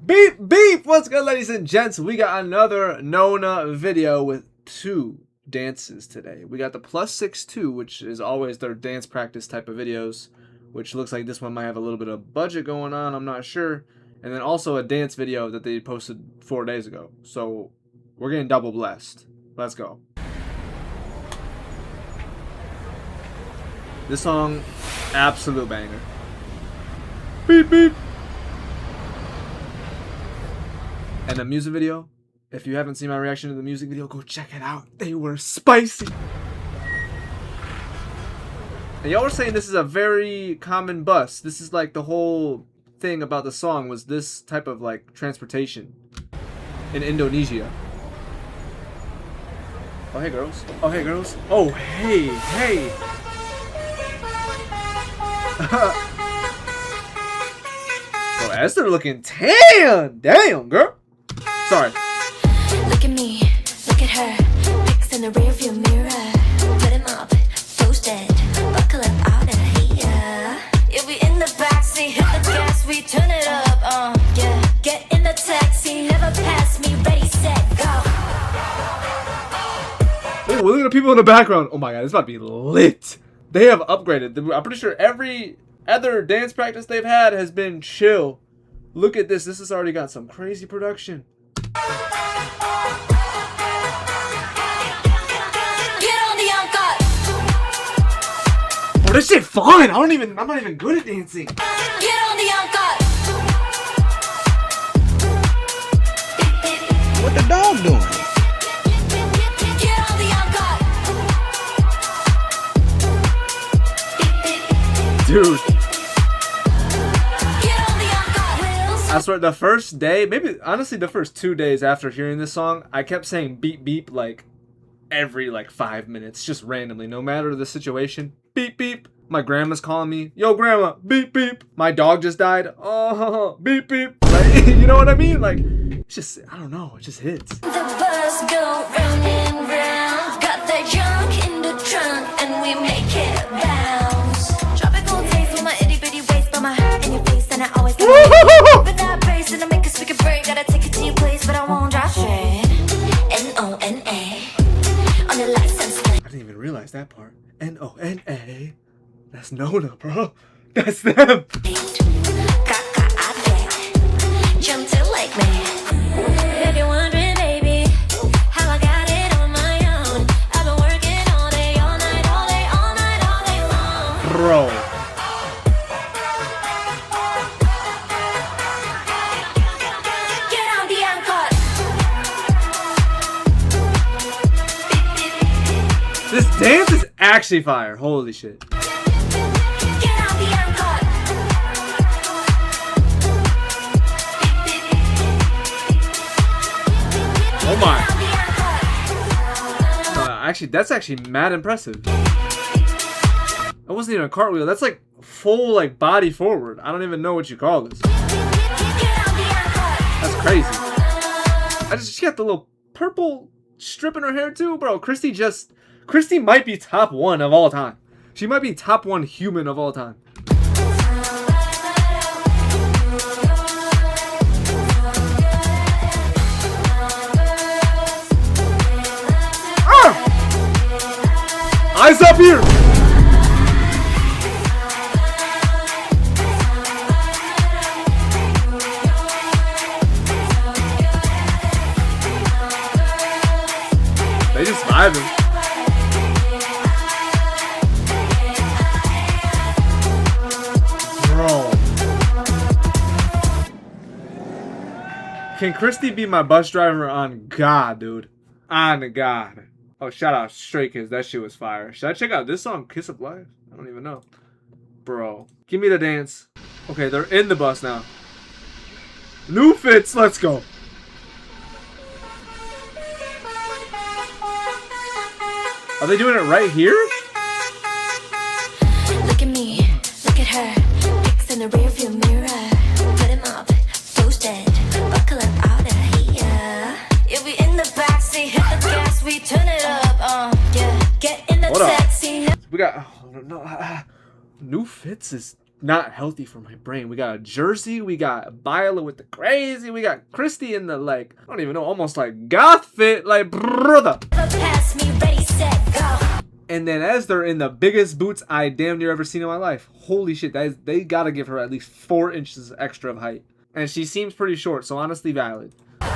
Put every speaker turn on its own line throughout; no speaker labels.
Beep, beep! What's good, ladies and gents? We got another Nona video with two dances today. We got the +6'2", which is always their dance practice type of videos, which looks like this one might have a little bit of budget going on, I'm not sure. And then also a dance video that they posted 4 days ago. So we're getting double blessed. Let's go. This song, absolute banger. Beep, beep. And the music video, if you haven't seen my reaction to the music video, go check it out. They were spicy. And y'all were saying this is a very common bus. This is like the whole thing about the song was this type of like transportation in Indonesia. Oh, hey, girls. Oh, hey, girls. Oh, hey, hey. Bro, Esther looking tan. Damn, girl. Sorry.
Look at me, look at her. Pics in the rearview mirror. Put him up, toasted. Buckle up out of here. You'll be in the backseat, hit the gas, we turn it up. Yeah. Get in the taxi, never pass me, ready, set, go.
Oh, look at the people in the background. Oh my god, this might be lit. They have upgraded. I'm pretty sure every other dance practice they've had has been chill. Look at this. This has already got some crazy production. Oh, this shit fun. I'm not even good at dancing.
Get on the uncut.
What the dog doing?
Get on the uncut.
Dude.
Get on the uncut.
I swear, the first day, maybe honestly the first 2 days after hearing this song, I kept saying beep beep like every like 5 minutes, just randomly, no matter the situation. Beep beep. My grandma's calling me. Yo, grandma. Beep beep. My dog just died. Oh, beep beep. Like, you know what I mean? Like, it's just, I don't know. It just hits.
The bus go round and round. Got that junk in the trunk and we make it bounce. Tropical taste with my itty bitty waist, but my heart in your face, and I always get with that bass and I make a speaker break. Gotta take it to your place, but I won't drive straight. N-O-N-A on the license plate.
I didn't even realize that part. N-O-N-A. That's Nona, bro. That's them.
Jump to like me. If you're wondering, baby, how I got it on my own. I've been working all day, all night, all day, all night, all day long.
Bro.
Get on the uncut.
This dance is actually fire. Holy shit. Oh my. Actually, that's actually mad impressive. That wasn't even a cartwheel. That's like full like body forward. I don't even know what you call this. That's crazy. She got the little purple strip in her hair too, bro. Christy might be top 1 of all time. She might be top 1 human of all time. Eyes up here! They just vibing. Bro. Can Christy be my bus driver on God, dude? On God. Oh, shout out Stray Kids. That shit was fire. Should I check out this song, Kiss Up Live? I don't even know. Bro. Give me the dance. Okay, they're in the bus now. New fits. Let's go. Are they doing it right here?
Look at me, look at her. Pics in the rearview mirror. Put him up, toasted. Buckle up out of here. You'll be in the backseat, hit the gas, we turn it up. Yeah. Get in the taxi.
We got... Oh, no. New fits is not healthy for my brain. We got Jersey, we got Viola with the crazy, we got Christy in the like, I don't even know, almost like goth fit, like brother.
Pass me, ready, set, go.
And then as they're in the biggest boots I damn near ever seen in my life. Holy shit, they gotta give her at least 4 inches extra of height. And she seems pretty short, so honestly valid. But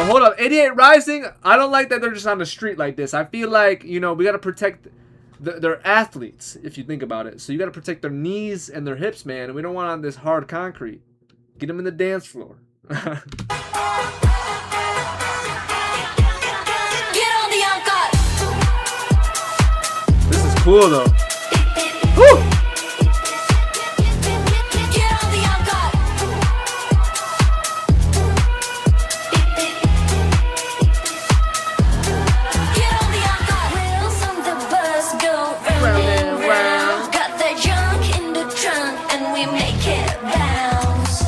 hold up, 88 Rising, I don't like that they're just on the street like this. I feel like, you know, we gotta protect their athletes, if you think about it. So you gotta protect their knees and their hips, man. And we don't want on this hard concrete. Get them in the dance floor.
Get on the uncut.
This is cool though. Woo!
Get on the uncut. Get on the uncut. Wheels on the bus go round and round. Got that junk in the trunk and we make it bounce.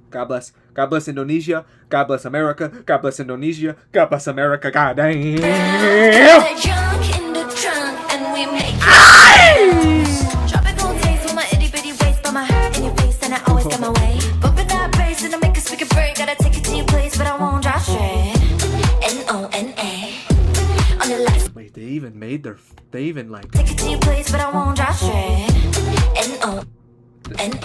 God bless. God bless Indonesia. God bless America. God bless Indonesia. God bless America. God damn.
Got that junk in the trunk and we make it bounce. Tropical taste with my itty bitty waist, but my heart in your face and I always got my way. Bumping that bass and I make a speaker break. Gotta take it to your place, but I won't drive straight. N-O-N-A on the left.
Wait, they even like.
Take it to your place, but I won't drive straight. N-O-N-A.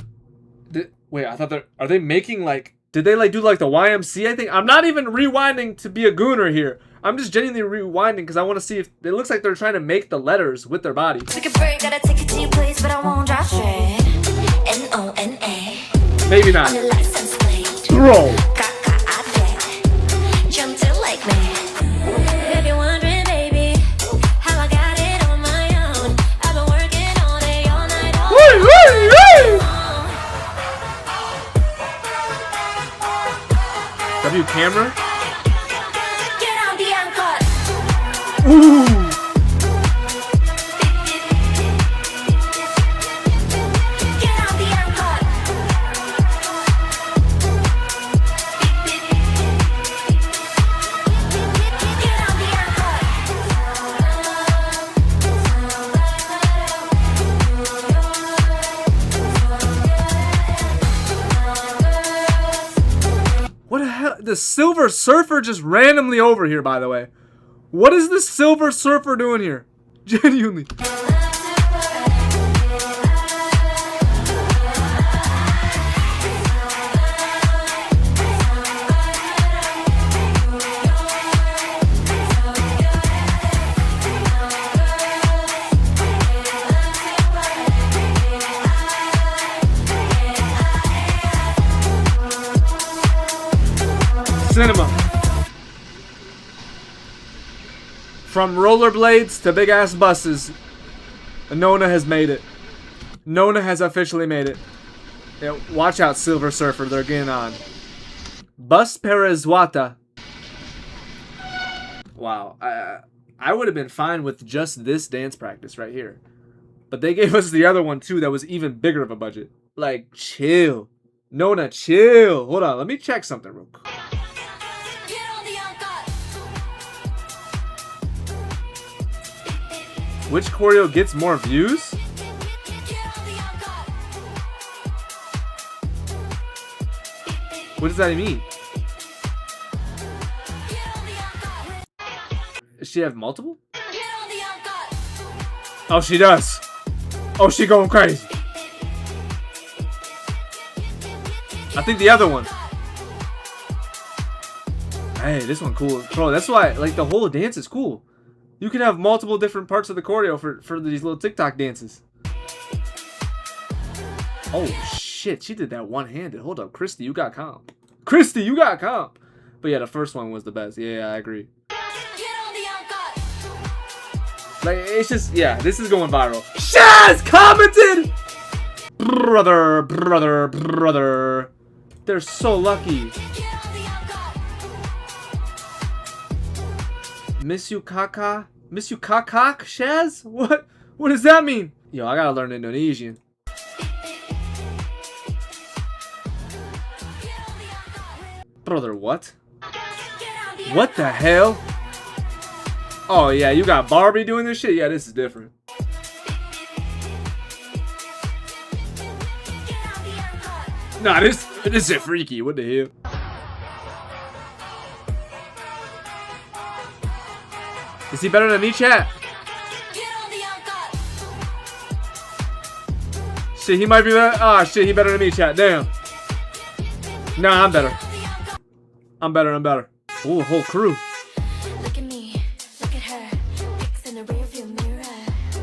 Wait, I thought are they making like, did they like do like the YMC? I think I'm not even rewinding to be a gooner here. I'm just genuinely rewinding because I want to see if it looks like they're trying to make the letters with their body.
Speaker break, gotta take it to your place, but I won't drive straight. N-O-N-A
Maybe not.
on the license plate.
Roll.
Jump to like me. If you're wondering, baby, how I got it on my own, I've been working all day, all night, all
W camera.
Get on the uncut.
Ooh.
Get on the uncut. Get on the uncut.
What the hell? The Silver Surfer just randomly over here, by the way. What is the Silver Surfer doing here? Genuinely. Cinema. From rollerblades to big ass buses, Nona has made it. Nona has officially made it. Yeah, watch out, Silver Surfer, they're getting on. Bus Perezwata. Wow, I would have been fine with just this dance practice right here. But they gave us the other one too that was even bigger of a budget. Like, chill. Nona, chill. Hold on, let me check something real quick.
Get on the uncut.
Which choreo gets more views?
Get on the uncut.
What does that mean?
Get on the uncut.
Does she have multiple?
Get on the uncut.
Oh, she does. Oh, she going crazy. I think the other one. Hey, this one cool. Bro, that's why, like, the whole dance is cool. You can have multiple different parts of the choreo for these little TikTok dances. Oh, shit. She did that one-handed. Hold up. Christy, you got comp. Christy, you got comp. But yeah, the first one was the best. Yeah, I agree.
Get on the uncut.
Like, it's just, yeah, this is going viral. Shaz commented! Brother, brother, brother. They're so lucky.
Get on the uncut.
Miss you kaka? Miss you kakak, Shaz? What does that mean? Yo, I gotta learn Indonesian. Brother, what?
Get on the
What the hell? Oh yeah, you got Barbie doing this shit? Yeah, this is different. Nah, this is freaky. What the hell? Is he better than me, chat? Shit, he might be better. Ah, shit, he better than me, chat. Damn. Nah, I'm better. I'm better. Ooh, whole crew.
Look at me, look at her. Pics in the rearview mirror.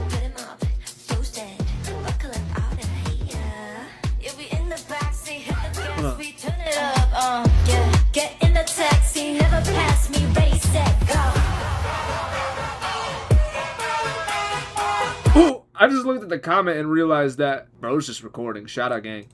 Put him up, post it. Buckle up out of here. You'll be in the backseat, hit the gas, we turn it up. Yeah, get in the taxi, never pass me, ready, set, go.
Ooh, I just looked at the comment and realized that bro's just recording. Shout out, gang.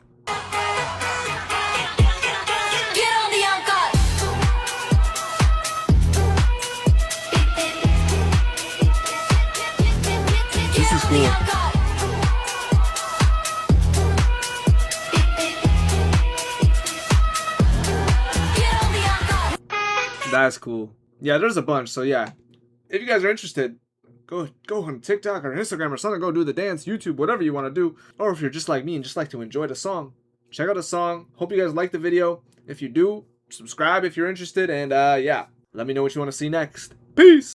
This is cool. That's cool. Yeah, there's a bunch. So yeah, if you guys are interested, go on TikTok or Instagram or something. Go do the dance, YouTube, whatever you want to do. Or if you're just like me and just like to enjoy the song, check out the song. Hope you guys like the video. If you do, subscribe if you're interested. And yeah, let me know what you want to see next. Peace.